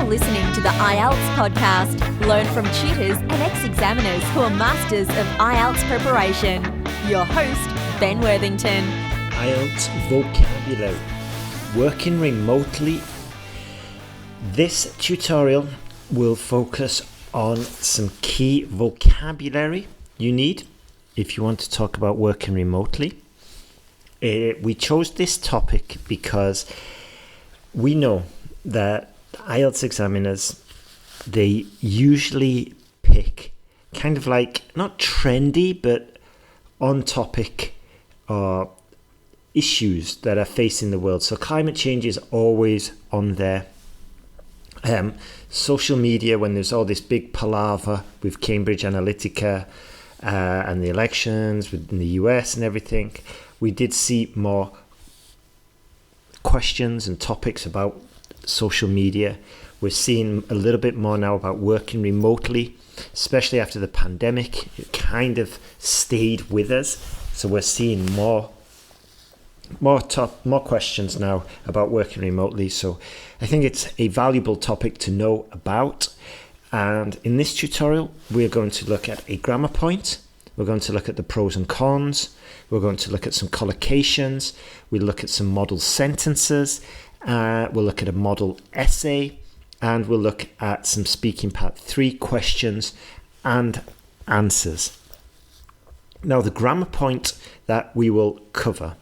listening to the IELTS podcast. Learn from tutors and ex-examiners who are masters of IELTS preparation. Your host, Ben Worthington. IELTS vocabulary. Working remotely. This tutorial will focus on some key vocabulary you need if you want to talk about working remotely. We chose this topic because we know that IELTS examiners, they usually pick kind of like not trendy but on topic issues that are facing the world. So climate change is always on there. Social media, when there's all this big palaver with Cambridge Analytica and the elections in the US and everything, we did see more questions and topics about social media. We're seeing a little bit more now about working remotely, especially after the pandemic. It kind of stayed with us, so we're seeing more questions now about working remotely. So I think it's a valuable topic to know about. And in this tutorial, we're going to look at a grammar point. We're going to look at the pros and cons. We're going to look at some collocations. We'll look at some model sentences. We'll look at a model essay. And we'll look at some speaking part 3 questions and answers. Now, the grammar point that we will cover.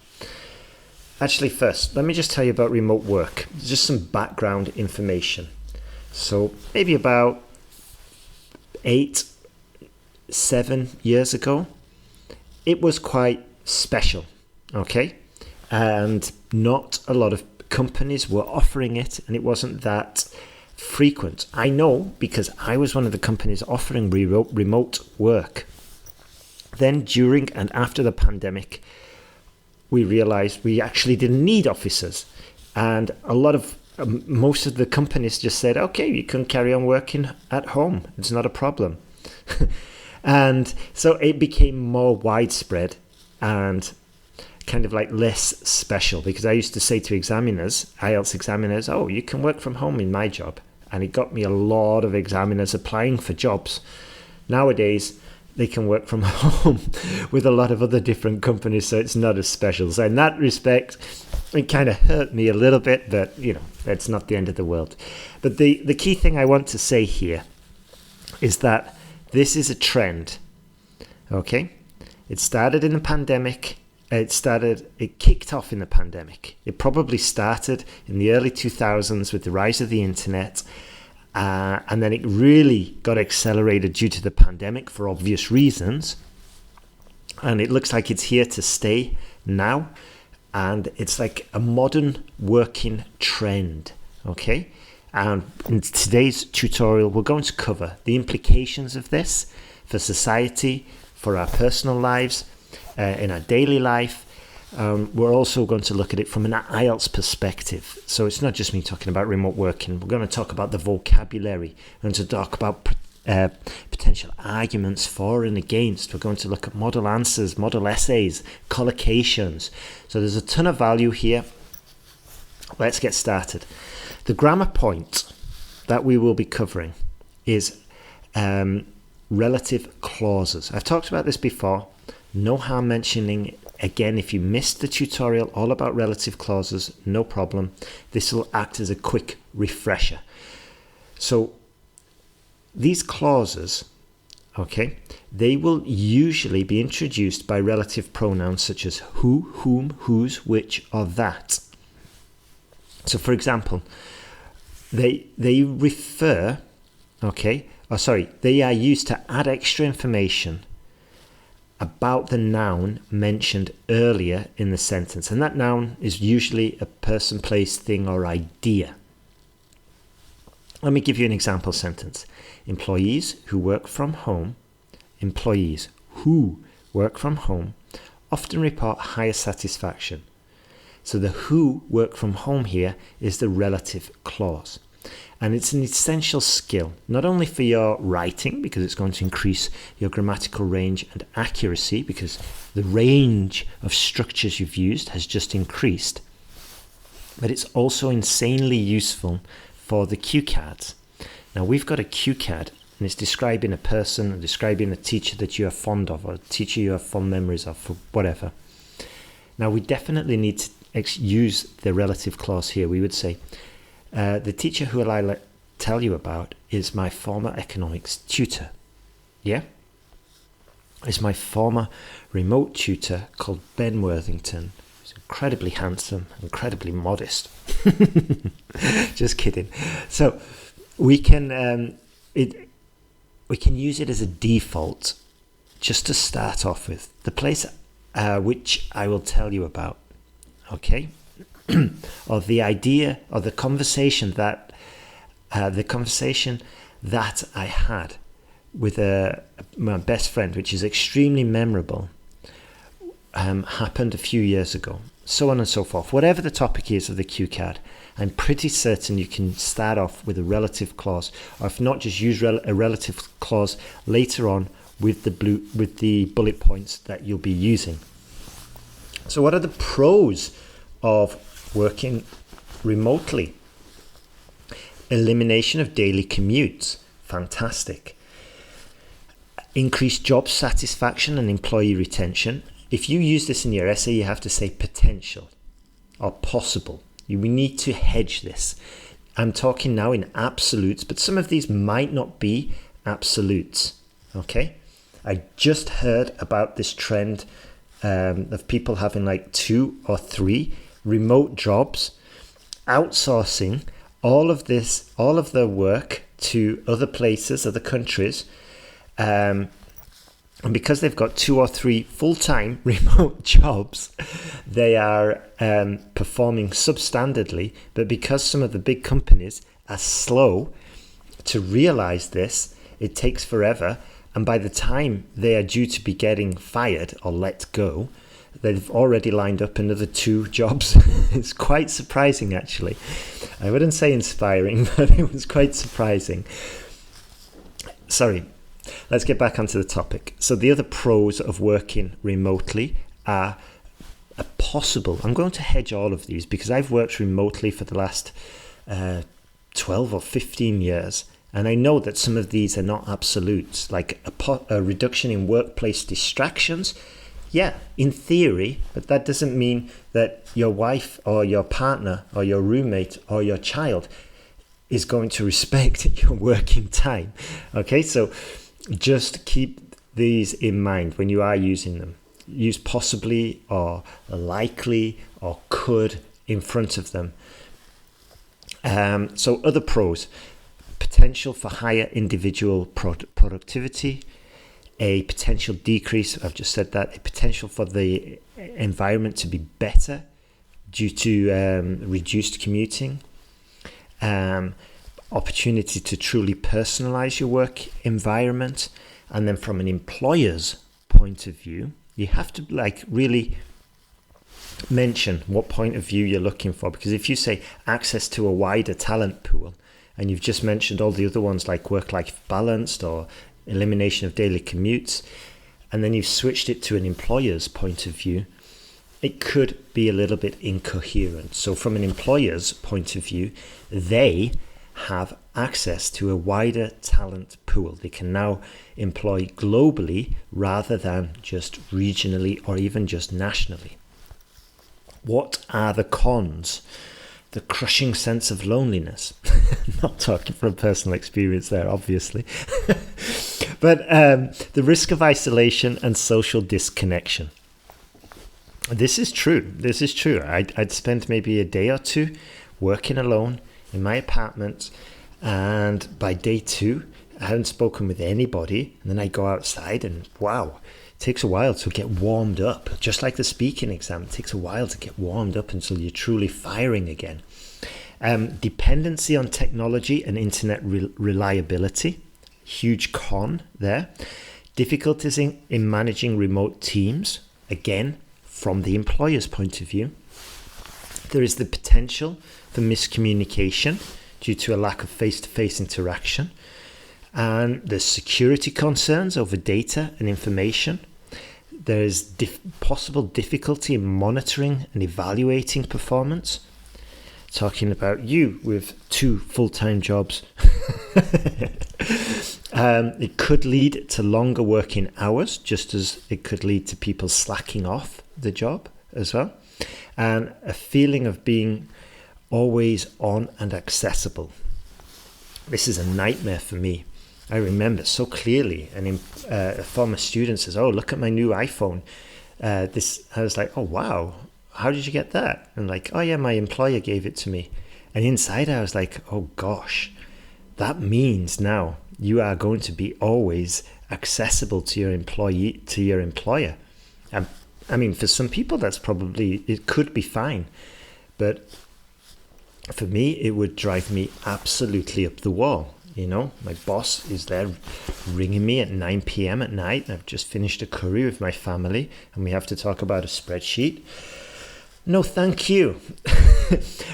Actually, first, let me just tell you about remote work. Just some background information. So maybe about 7 years ago, it was quite special, okay? And not a lot of companies were offering it, and it wasn't that frequent. I know because I was one of the companies offering remote work. Then during and after the pandemic, we realized we actually didn't need officers, and most of the companies just said, okay, you can carry on working at home, it's not a problem. And so it became more widespread and kind of like less special, because I used to say to IELTS examiners, oh, you can work from home in my job. And it got me a lot of examiners applying for jobs. Nowadays, they can work from home with a lot of other different companies, so it's not as special. So in that respect, it kind of hurt me a little bit, but that's not the end of the world. But the key thing I want to say here is that this is a trend, okay? It started in the pandemic. It kicked off in the pandemic. It probably started in the early 2000s with the rise of the internet. And then it really got accelerated due to the pandemic for obvious reasons. And it looks like it's here to stay now. And it's like a modern working trend, okay? And in today's tutorial, we're going to cover the implications of this for society, for our personal lives, in our daily life. We're also going to look at it from an IELTS perspective. So it's not just me talking about remote working. We're going to talk about the vocabulary. We're going to talk about potential arguments for and against. We're going to look at model answers, model essays, collocations. So there's a ton of value here. Let's get started. The grammar point that we will be covering is relative clauses. I've talked about this before. No harm mentioning again. If you missed the tutorial all about relative clauses, no problem. This will act as a quick refresher. So these clauses, okay, they will usually be introduced by relative pronouns such as who, whom, whose, which, or that. So for example, they refer, they are used to add extra information about the noun mentioned earlier in the sentence. And that noun is usually a person, place, thing, or idea. Let me give you an example sentence. Employees who work from home often report higher satisfaction. So the who work from home here is the relative clause. And it's an essential skill, not only for your writing, because it's going to increase your grammatical range and accuracy, because the range of structures you've used has just increased, but it's also insanely useful for the cue cards. Now, we've got a cue card, and it's describing a person, or describing a teacher that you are fond of, or a teacher you have fond memories of, for whatever. Now, we definitely need to use the relative clause here. We would say, the teacher who I tell you about is my former economics tutor. Yeah? Is my former remote tutor called Ben Worthington. He's incredibly handsome, incredibly modest. Just kidding. So we can use it as a default just to start off with. The place which I will tell you about, okay? Or the idea, or the conversation that I had with my best friend, which is extremely memorable, happened a few years ago, so on and so forth. Whatever the topic is of the cue card, I'm pretty certain you can start off with a relative clause, or if not, just use a relative clause later on with the bullet points that you'll be using. So what are the pros of working remotely? Elimination of daily commutes. Fantastic. Increased job satisfaction and employee retention. If you use this in your essay, you have to say potential or possible. We need to hedge this. I'm talking now in absolutes, but some of these might not be absolutes. Okay? I just heard about this trend of people having like 2 or 3 remote jobs, outsourcing all of their work to other places, other countries, and because they've got 2 or 3 full-time remote jobs, they are performing substandardly. But because some of the big companies are slow to realize this, it takes forever. And by the time they are due to be getting fired or let go, they've already lined up another 2 jobs. It's quite surprising, actually. I wouldn't say inspiring, but it was quite surprising. Sorry, let's get back onto the topic. So the other pros of working remotely are possible. I'm going to hedge all of these because I've worked remotely for the last 12 or 15 years. And I know that some of these are not absolutes, like a reduction in workplace distractions. Yeah, in theory, but that doesn't mean that your wife or your partner or your roommate or your child is going to respect your working time. Okay, so just keep these in mind when you are using them. Use possibly or likely or could in front of them. So other pros. Potential for higher individual productivity, a potential decrease, I've just said that, a potential for the environment to be better due to reduced commuting, opportunity to truly personalize your work environment. And then from an employer's point of view, you have to really mention what point of view you're looking for, because if you say access to a wider talent pool, and you've just mentioned all the other ones like work-life balance or elimination of daily commutes, and then you've switched it to an employer's point of view, it could be a little bit incoherent. So from an employer's point of view, they have access to a wider talent pool. They can now employ globally rather than just regionally or even just nationally. What are the cons? The crushing sense of loneliness. Not talking from personal experience there, obviously. But the risk of isolation and social disconnection. This is true. I'd spend maybe a day or 2 working alone in my apartment, and by day 2, I hadn't spoken with anybody, and then I go outside and wow, it takes a while to get warmed up. Just like the speaking exam, it takes a while to get warmed up until you're truly firing again. Dependency on technology and internet reliability, huge con there. Difficulties in managing remote teams, again, from the employer's point of view. There is the potential for miscommunication due to a lack of face-to-face interaction. And there's security concerns over data and information. There's possible difficulty in monitoring and evaluating performance. talking about you with 2 full-time jobs. It could lead to longer working hours, just as it could lead to people slacking off the job as well. And a feeling of being always on and accessible. This is a nightmare for me. I remember so clearly, and a former student says, "Oh, look at my new iPhone." I was like, "Oh, wow, how did you get that?" And like, "Oh yeah, my employer gave it to me." And inside I was like, "Oh gosh, that means now you are going to be always accessible to your employer." I mean, for some people it could be fine, but for me, it would drive me absolutely up the wall. You know, my boss is there ringing me at 9 p.m. at night. I've just finished a curry with my family and we have to talk about a spreadsheet. No, thank you.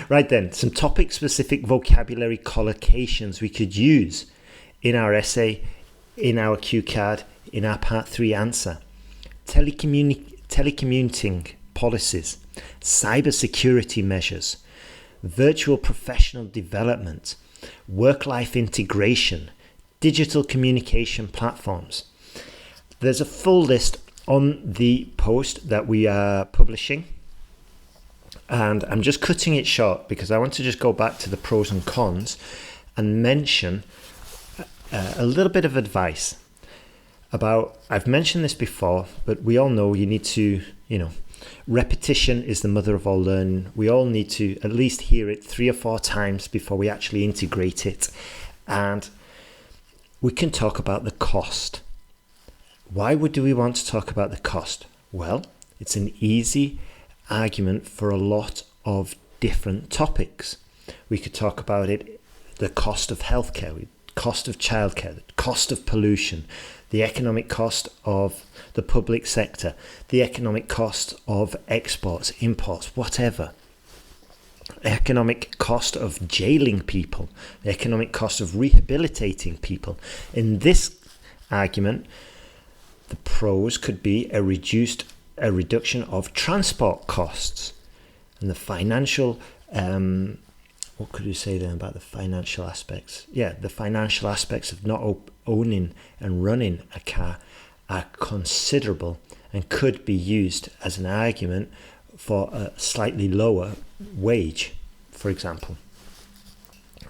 Right then, some topic-specific vocabulary collocations we could use in our essay, in our cue card, in our part 3 answer. Telecommuting policies, cybersecurity measures, virtual professional development, work-life integration, digital communication platforms. There's a full list on the post that we are publishing, and I'm just cutting it short because I want to just go back to the pros and cons and mention a little bit of advice about, I've mentioned this before, but we all know you need to, repetition is the mother of all learning. We all need to at least hear it 3 or 4 times before we actually integrate it. And we can talk about the cost. Why do we want to talk about the cost? Well, it's an easy argument for a lot of different topics. We could talk about it, the cost of healthcare, the cost of childcare, the cost of pollution, the economic cost of the public sector, the economic cost of exports, imports, whatever. The economic cost of jailing people, the economic cost of rehabilitating people. In this argument, the pros could be a reduction of transport costs and the financial what could you say then about the financial aspects? Yeah, the financial aspects of not owning and running a car are considerable and could be used as an argument for a slightly lower wage, for example.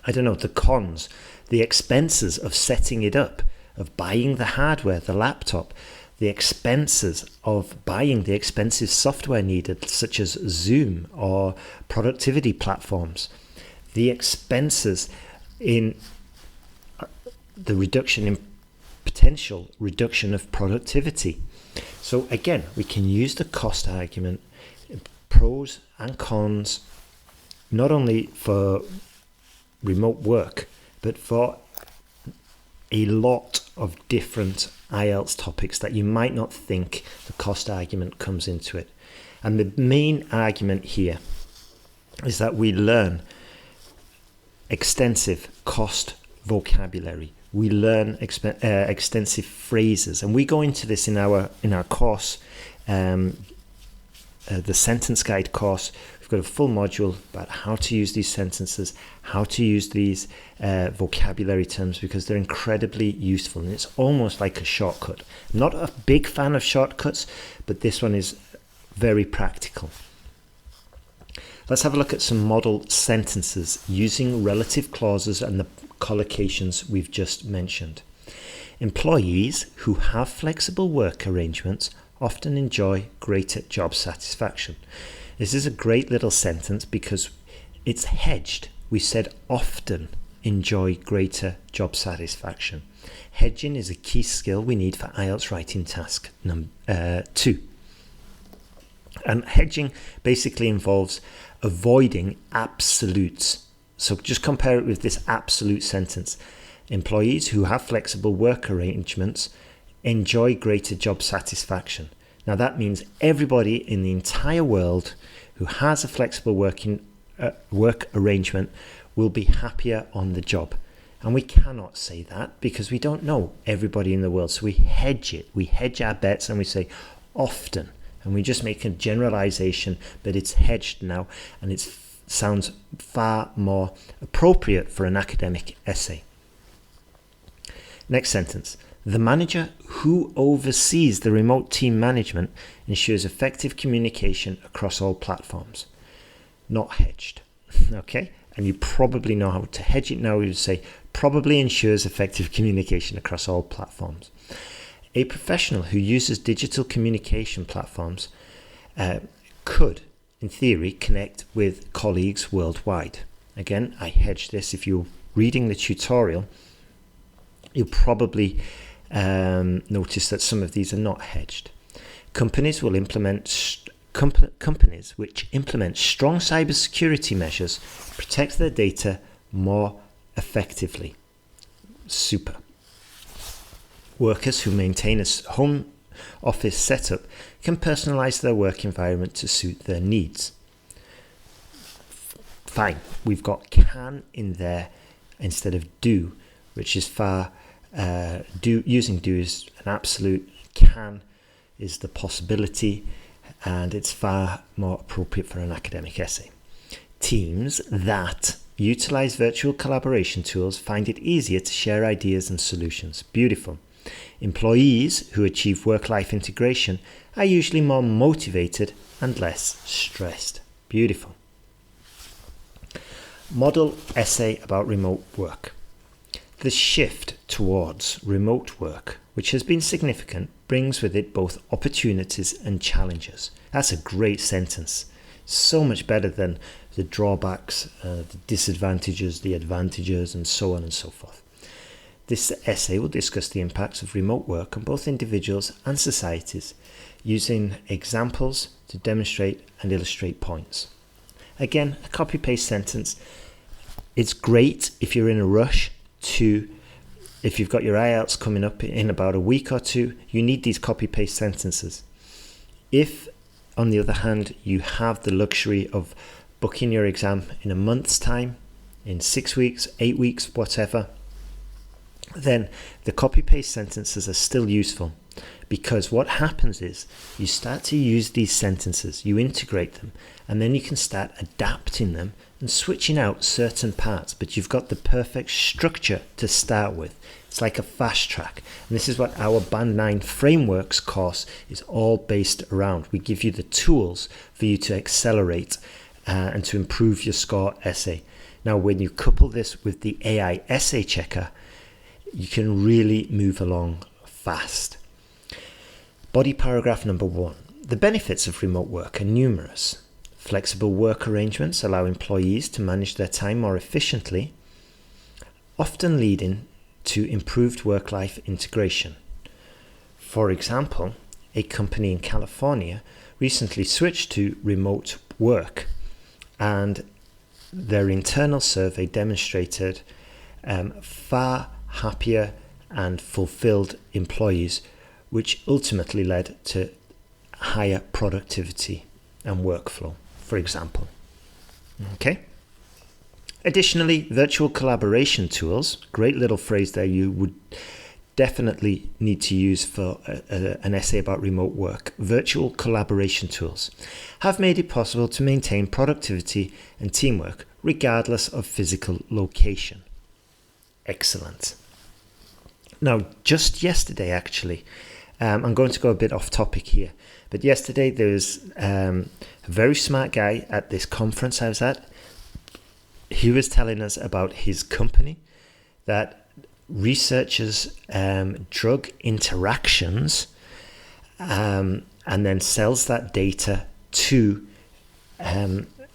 I don't know, the cons, the expenses of setting it up, of buying the hardware, the laptop, the expenses of buying the expensive software needed, such as Zoom or productivity platforms, the expenses in the potential reduction of productivity. So again, we can use the cost argument, pros and cons, not only for remote work, but for a lot of different IELTS topics that you might not think the cost argument comes into it. And the main argument here is that we learn extensive cost vocabulary. We learn extensive phrases, and we go into this in our course, the sentence guide course. We've got a full module about how to use these sentences, how to use these vocabulary terms, because they're incredibly useful, and it's almost like a shortcut. I'm not a big fan of shortcuts, but this one is very practical. Let's have a look at some model sentences using relative clauses and the collocations we've just mentioned. Employees who have flexible work arrangements often enjoy greater job satisfaction. This is a great little sentence because it's hedged. We said often enjoy greater job satisfaction. Hedging is a key skill we need for IELTS writing task 2. And hedging basically involves avoiding absolutes. So just compare it with this absolute sentence. Employees who have flexible work arrangements enjoy greater job satisfaction. Now that means everybody in the entire world who has a flexible work arrangement will be happier on the job. And we cannot say that because we don't know everybody in the world. So we hedge it. We hedge our bets and we say often. And we just make a generalization, but it's hedged now and it's sounds far more appropriate for an academic essay. Next sentence. The manager who oversees the remote team management ensures effective communication across all platforms. Not hedged. Okay? And you probably know how to hedge it now. You would say probably ensures effective communication across all platforms. A professional who uses digital communication platforms could, in theory, connect with colleagues worldwide. Again, I hedged this. If you're reading the tutorial, you'll probably notice that some of these are not hedged. Companies which implement strong cybersecurity measures protect their data more effectively. Super. Workers who maintain a home office setup can personalize their work environment to suit their needs. Fine, we've got can in there instead of do, which is far using do is an absolute, can is the possibility, and it's far more appropriate for an academic essay. Teams that utilize virtual collaboration tools find it easier to share ideas and solutions. Beautiful. Employees who achieve work-life integration are usually more motivated and less stressed. Beautiful. Model essay about remote work. The shift towards remote work, which has been significant, brings with it both opportunities and challenges. That's a great sentence. So much better than the drawbacks, the disadvantages, the advantages, and so on and so forth. This essay will discuss the impacts of remote work on both individuals and societies, using examples to demonstrate and illustrate points. Again, a copy-paste sentence. It's great if you're in a rush if you've got your IELTS coming up in about a week or two, you need these copy-paste sentences. If, on the other hand, you have the luxury of booking your exam in a month's time, in 6 weeks, 8 weeks, whatever, then the copy-paste sentences are still useful, because what happens is you start to use these sentences, you integrate them, and then you can start adapting them and switching out certain parts, but you've got the perfect structure to start with. It's like a fast track, and this is what our Band 9 Frameworks course is all based around. We give you the tools for you to accelerate and to improve your score essay. Now, when you couple this with the AI essay checker, you can really move along fast. Body paragraph number 1. The benefits of remote work are numerous. Flexible work arrangements allow employees to manage their time more efficiently, often leading to improved work-life integration. For example, a company in California recently switched to remote work, and their internal survey demonstrated far happier and fulfilled employees, which ultimately led to higher productivity and workflow, for example. Okay. Additionally, virtual collaboration tools, great little phrase there you would definitely need to use for an essay about remote work. Virtual collaboration tools have made it possible to maintain productivity and teamwork regardless of physical location. Excellent. Now, just yesterday, actually, I'm going to go a bit off topic here, but yesterday there was a very smart guy at this conference I was at. He was telling us about his company that researches drug interactions and then sells that data to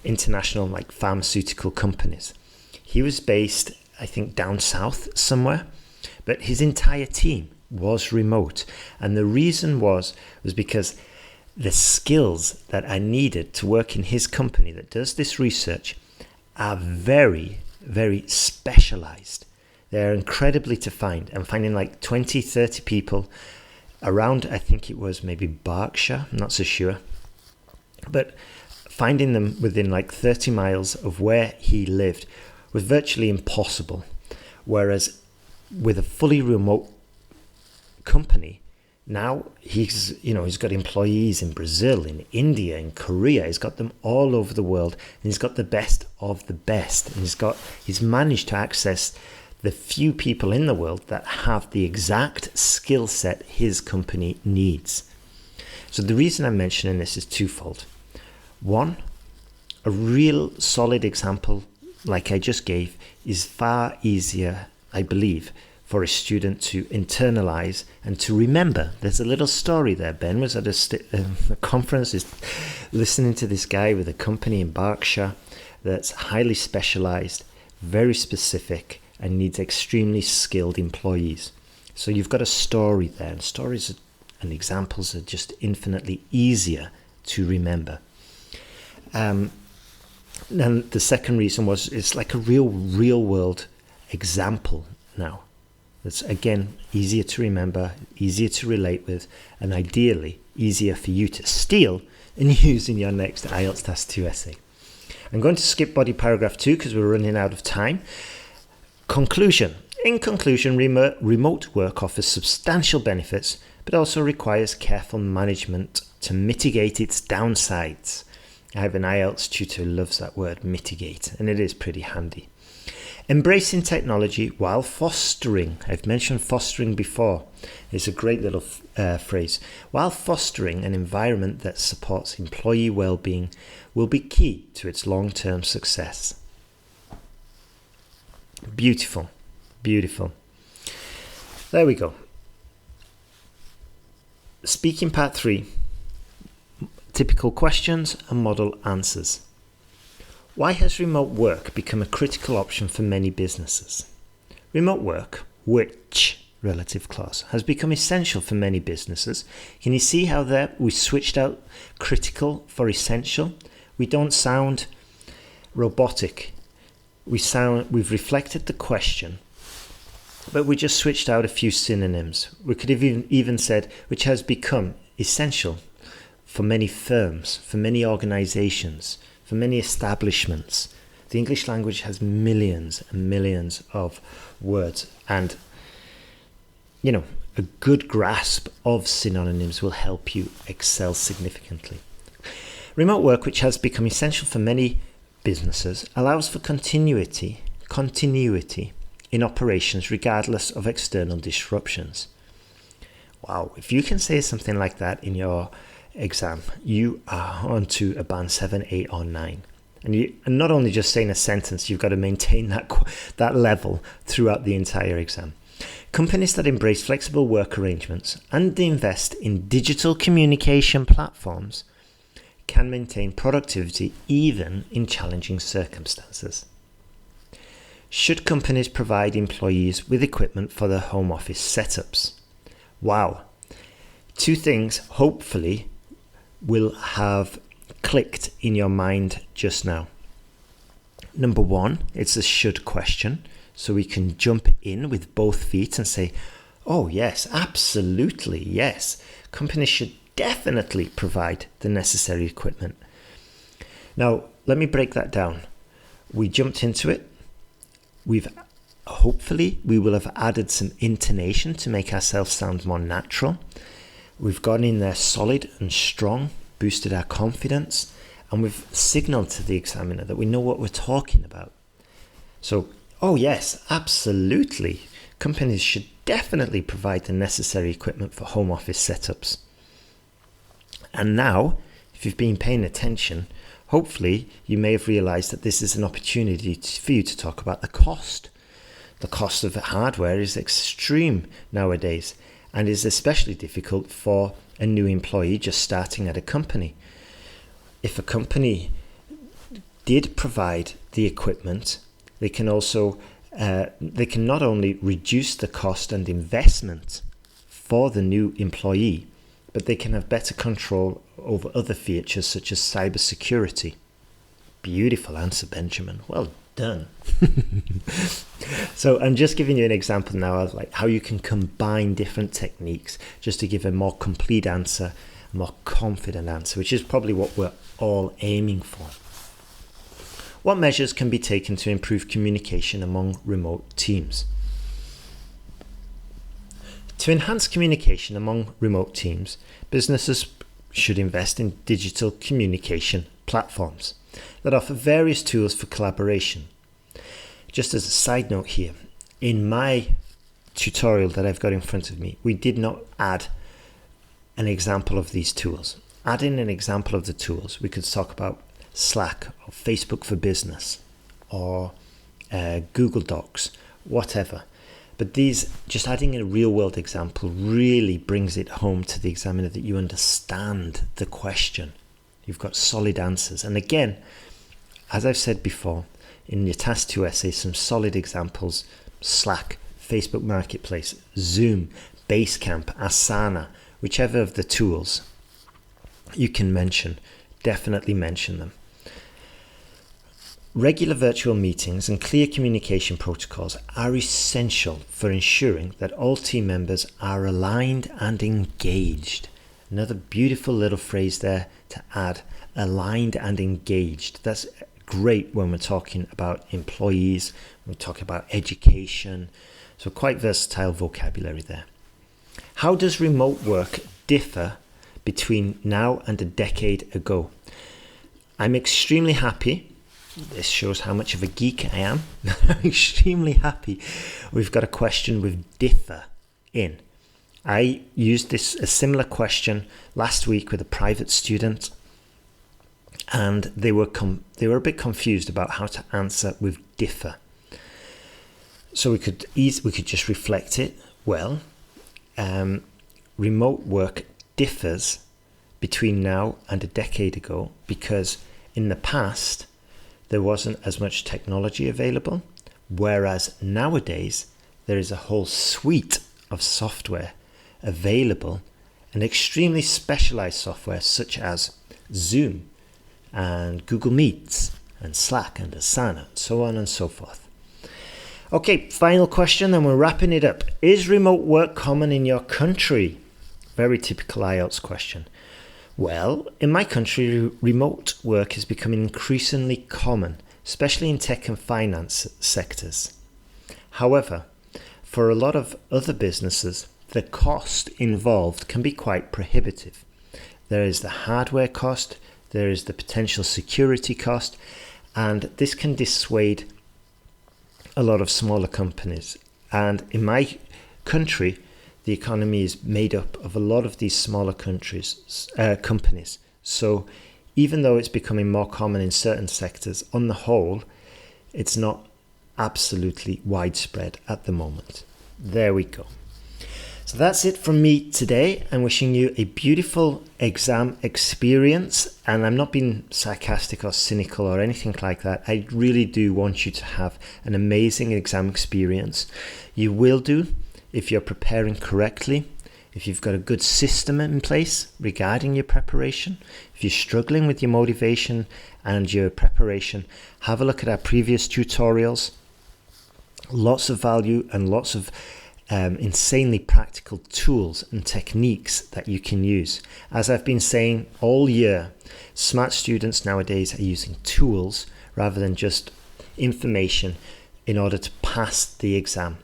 international pharmaceutical companies. He was based, I think, down south somewhere, but his entire team was remote, and the reason was because the skills that are needed to work in his company that does this research are very, very specialized. They're incredibly to find. I'm finding 20, 30 people around, I think it was maybe Berkshire, I'm not so sure, but finding them within 30 miles of where he lived was virtually impossible. Whereas with a fully remote company, Now he's got employees in Brazil, in India, in Korea. He's got them all over the world, and he's got the best of the best. And he's managed to access the few people in the world that have the exact skill set his company needs. So the reason I'm mentioning this is twofold. One, a real solid example like I just gave is far easier, I believe, for a student to internalize and to remember. There's a little story there. Ben was at a conference, is listening to this guy with a company in Berkshire that's highly specialized, very specific, and needs extremely skilled employees. So you've got a story there, and stories and examples are just infinitely easier to remember. And the second reason was it's like a real world example now. It's, again, easier to remember, easier to relate with, and ideally easier for you to steal and use in your next IELTS Task 2 essay. I'm going to skip body paragraph 2 because we're running out of time. Conclusion. In conclusion, remote work offers substantial benefits, but also requires careful management to mitigate its downsides. I have an IELTS tutor who loves that word, mitigate, and it is pretty handy. Embracing technology while fostering, I've mentioned fostering before, it's a great little phrase, while fostering an environment that supports employee well-being will be key to its long-term success. Beautiful, beautiful. There we go. Speaking part 3, typical questions and model answers. Why has remote work become a critical option for many businesses? Remote work, which relative clause, has become essential for many businesses. Can you see how there we switched out critical for essential? We don't sound robotic. We've reflected the question, but we just switched out a few synonyms. We could have even said, which has become essential for many firms, for many organizations, for many establishments. The English language has millions and millions of words, and a good grasp of synonyms will help you excel significantly. Remote work, which has become essential for many businesses, allows for continuity in operations regardless of external disruptions. Wow, if you can say something like that in your exam, you are on to a band 7, 8 or 9. And not only just saying a sentence, you've got to maintain that level throughout the entire exam. Companies that embrace flexible work arrangements and invest in digital communication platforms can maintain productivity even in challenging circumstances. Should companies provide employees with equipment for their home office setups? Wow. 2 things, hopefully, will have clicked in your mind just now. Number 1, it's a should question, so we can jump in with both feet and say, oh yes, absolutely yes. Companies should definitely provide the necessary equipment. Now, let me break that down. We jumped into it. We will have added some intonation to make ourselves sound more natural. We've gone in there solid and strong, boosted our confidence, and we've signaled to the examiner that we know what we're talking about. So, oh yes, absolutely. Companies should definitely provide the necessary equipment for home office setups. And now, if you've been paying attention, hopefully you may have realized that this is an opportunity for you to talk about the cost. The cost of hardware is extreme nowadays, and is especially difficult for a new employee just starting at a company. If a company did provide the equipment, they can not only reduce the cost and investment for the new employee, but they can have better control over other features such as cybersecurity. Beautiful answer, Benjamin. Well done. So I'm just giving you an example now of like how you can combine different techniques just to give a more complete answer, a more confident answer, which is probably what we're all aiming for. What measures can be taken to improve communication among remote teams? To enhance communication among remote teams, businesses should invest in digital communication platforms that offer various tools for collaboration. Just as a side note here, in my tutorial that I've got in front of me, we did not add an example of these tools. Adding an example of the tools, we could talk about Slack or Facebook for Business or Google Docs, whatever. But these, just adding a real world example really brings it home to the examiner that you understand the question. You've got solid answers. And again, as I've said before, in your Task 2 essay, some solid examples: Slack, Facebook Marketplace, Zoom, Basecamp, Asana, whichever of the tools you can mention, definitely mention them. Regular virtual meetings and clear communication protocols are essential for ensuring that all team members are aligned and engaged. Another beautiful little phrase there to add: aligned and engaged. That's great when we're talking about employees, when we're talking about education. So quite versatile vocabulary there. How does remote work differ between now and a decade ago? I'm extremely happy. This shows how much of a geek I am. I'm extremely happy we've got a question with differ in. I used a similar question last week with a private student, and they were a bit confused about how to answer with differ. So we could just reflect it. Well, remote work differs between now and a decade ago because in the past there wasn't as much technology available, whereas nowadays there is a whole suite of software available, and extremely specialized software such as Zoom and Google Meets and Slack and Asana, and so on and so forth. Okay, final question, then we're wrapping it up. Is remote work common in your country? Very typical IELTS question. Well, in my country, remote work is becoming increasingly common, especially in tech and finance sectors. However, for a lot of other businesses, the cost involved can be quite prohibitive. There is the hardware cost, there is the potential security cost, and this can dissuade a lot of smaller companies. And in my country, the economy is made up of a lot of these smaller companies. So even though it's becoming more common in certain sectors, on the whole, it's not absolutely widespread at the moment. There we go. So that's it from me today. I'm wishing you a beautiful exam experience, and I'm not being sarcastic or cynical or anything like that. I really do want you to have an amazing exam experience. You will do if you're preparing correctly, if you've got a good system in place regarding your preparation. If you're struggling with your motivation and your preparation, have a look at our previous tutorials. Lots of value and lots of insanely practical tools and techniques that you can use. As I've been saying all year, smart students nowadays are using tools rather than just information in order to pass the exam.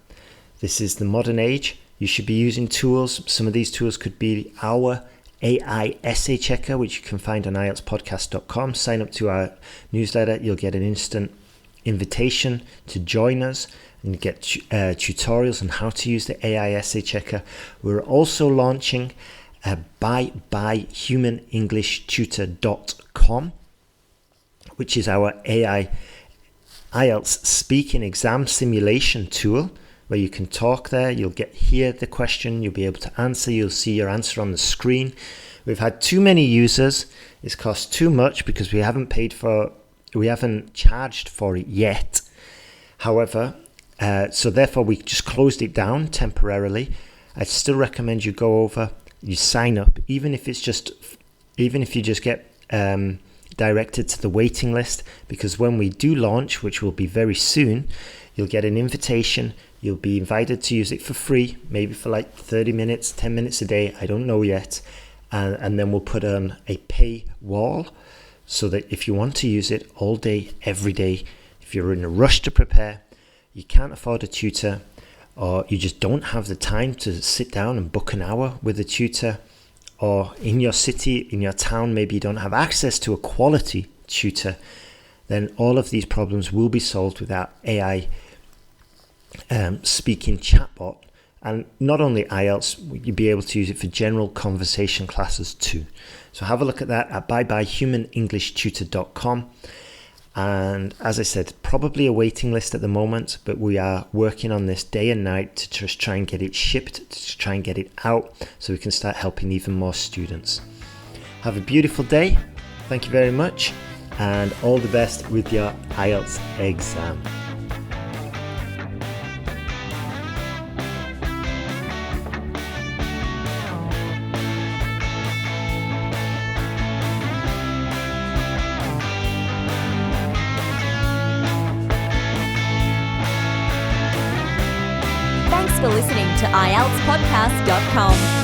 This is the modern age. You should be using tools. Some of these tools could be our AI essay checker, which you can find on IELTSPodcast.com. Sign up to our newsletter. You'll get an instant invitation to join us and get tutorials on how to use the AI essay checker. We're also launching byhumanenglishtutor.com, which is our AI IELTS speaking exam simulation tool, where you can talk there, you'll hear the question, you'll be able to answer, you'll see your answer on the screen. We've had too many users, it's cost too much because we haven't charged for it yet. However, so therefore we just closed it down temporarily. I'd still recommend you go over, you sign up, even if you just get directed to the waiting list, because when we do launch, which will be very soon, you'll get an invitation. You'll be invited to use it for free, maybe for like 30 minutes, 10 minutes a day. I don't know yet. And then we'll put on a pay wall so that if you want to use it all day, every day, if you're in a rush to prepare, you can't afford a tutor, or you just don't have the time to sit down and book an hour with a tutor, or in your city, in your town, maybe you don't have access to a quality tutor, then all of these problems will be solved with our AI speaking chatbot. And not only IELTS, you'll be able to use it for general conversation classes too. So have a look at that at byebyhumanenglishtutor.com. And as I said, probably a waiting list at the moment, but we are working on this day and night to just try and get it shipped, to try and get it out so we can start helping even more students. Have a beautiful day. Thank you very much, and all the best with your IELTS exam. Thanks for listening to IELTSPodcast.com.